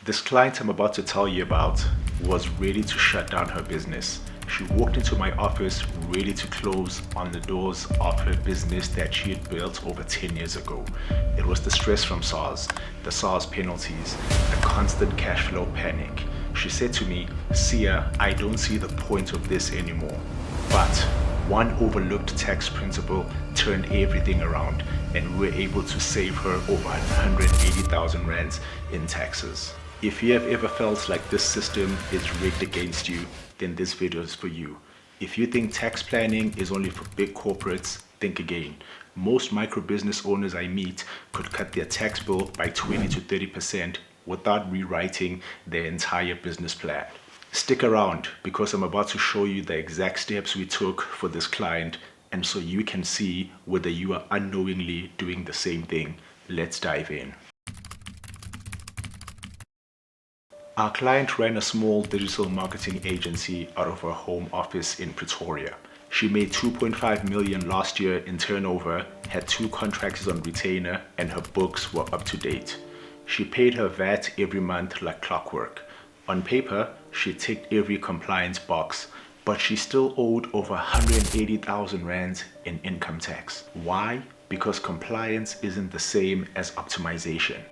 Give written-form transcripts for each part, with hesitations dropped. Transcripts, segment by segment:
This client I'm about to tell you about was ready to shut down her business. She walked into my office ready to close on the doors of her business that she had built over 10 years ago. It was the stress from SARS, the SARS penalties, the constant cash flow panic. She said to me, "Sia, I don't see the point of this anymore." But one overlooked tax principle turned everything around, and we were able to save her over 180,000 rands in taxes. If you have ever felt like this system is rigged against you, then this video is for you. If you think tax planning is only for big corporates, think again. Most micro business owners I meet could cut their tax bill by 20 to 30% without rewriting their entire business plan. Stick around because I'm about to show you the exact steps we took for this client, and so you can see whether you are unknowingly doing the same thing. Let's dive in. Our client ran a small digital marketing agency out of her home office in Pretoria. She made 2.5 million last year in turnover, had 2 contractors on retainer, and her books were up to date. She paid her VAT every month like clockwork. On paper, she ticked every compliance box, but she still owed over 180,000 rands in income tax. Why? Because compliance isn't the same as optimization.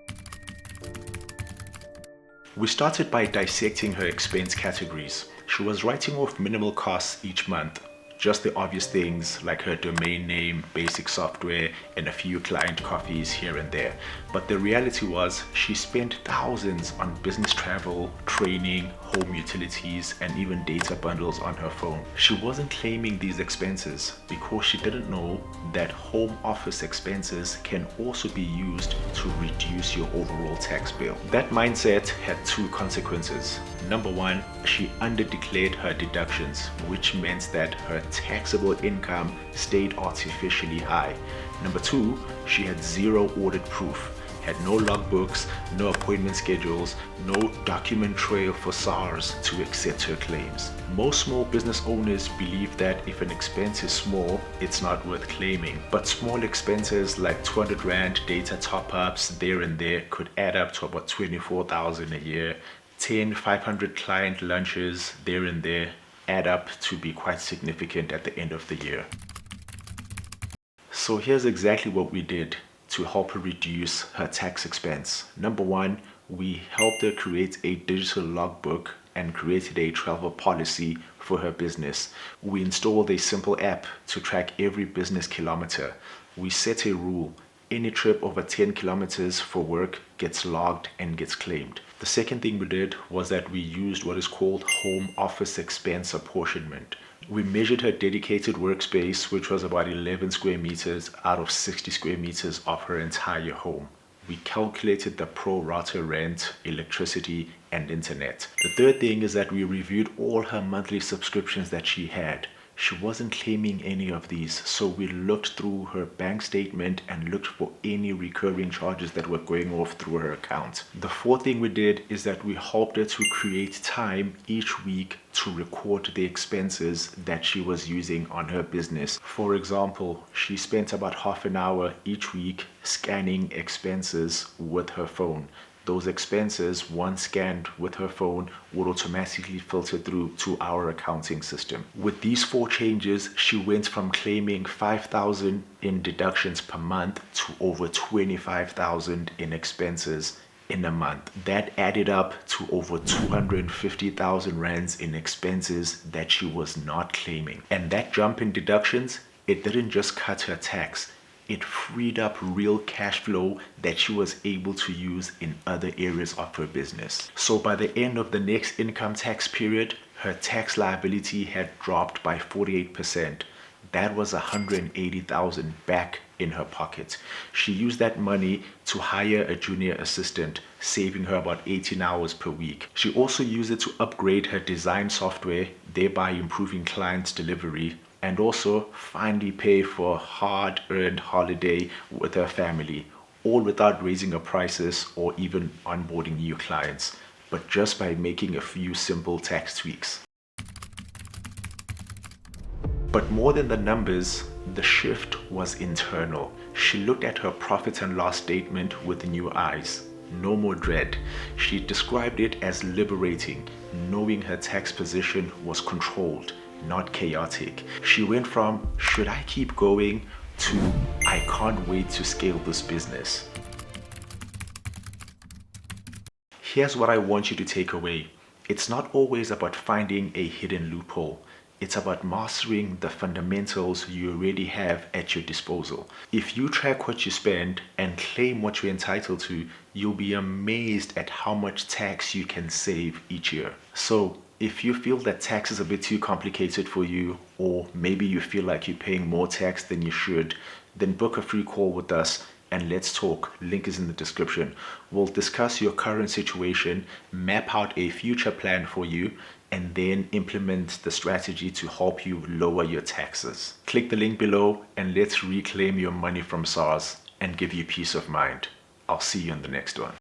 We started by dissecting her expense categories. She was writing off minimal costs each month, just the obvious things like her domain name, basic software, and a few client coffees here and there. But the reality was she spent thousands on business travel, training, home utilities, and even data bundles on her phone. She wasn't claiming these expenses because she didn't know that home office expenses can also be used to reduce your overall tax bill. That mindset had 2 consequences. Number 1, she underdeclared her deductions, which meant that her taxable income stayed artificially high. Number 2, she had 0 audit proof, had no logbooks, no appointment schedules, no document trail for SARS to accept her claims. Most small business owners believe that if an expense is small, it's not worth claiming. But small expenses like 200 rand data top-ups there and there could add up to about 24,000 a year. 10 500 client lunches there and there add up to be quite significant at the end of the year. So here's exactly what we did to help her reduce her tax expense. Number 1, we helped her create a digital logbook and created a travel policy for her business. We installed a simple app to track every business kilometer. We set a rule: any trip over 10 kilometers for work gets logged and gets claimed. The second thing we did was that we used what is called home office expense apportionment. We measured her dedicated workspace, which was about 11 square meters out of 60 square meters of her entire home. We calculated the pro rata rent, electricity, and internet. The third thing is that we reviewed all her monthly subscriptions that she had. She wasn't claiming any of these, so we looked through her bank statement and looked for any recurring charges that were going off through her account. The fourth thing we did is that we helped her to create time each week to record the expenses that she was using on her business. For example, she spent about half an hour each week scanning expenses with her phone. Those expenses, once scanned with her phone, would automatically filter through to our accounting system. With these 4 changes, she went from claiming 5,000 in deductions per month to over 25,000 in expenses in a month. That added up to over 250,000 rands in expenses that she was not claiming. And that jump in deductions, it didn't just cut her tax. It freed up real cash flow that she was able to use in other areas of her business. So by the end of the next income tax period, her tax liability had dropped by 48%. That was 180,000 back in her pocket. She used that money to hire a junior assistant, saving her about 18 hours per week. She also used it to upgrade her design software, thereby improving clients' delivery, and also finally pay for a hard-earned holiday with her family, all without raising her prices or even onboarding new clients, but just by making a few simple tax tweaks. But more than the numbers, the shift was internal. She looked at her profit and loss statement with new eyes. No more dread. She described it as liberating, knowing her tax position was controlled, not chaotic. She went from, should I keep going, to, I can't wait to scale this business. Here's what I want you to take away. It's not always about finding a hidden loophole. It's about mastering the fundamentals you already have at your disposal. If you track what you spend and claim what you're entitled to, you'll be amazed at how much tax you can save each year. So, if you feel that tax is a bit too complicated for you, or maybe you feel like you're paying more tax than you should, then book a free call with us and let's talk. Link is in the description. We'll discuss your current situation, map out a future plan for you, and then implement the strategy to help you lower your taxes. Click the link below and let's reclaim your money from SARS and give you peace of mind. I'll see you in the next one.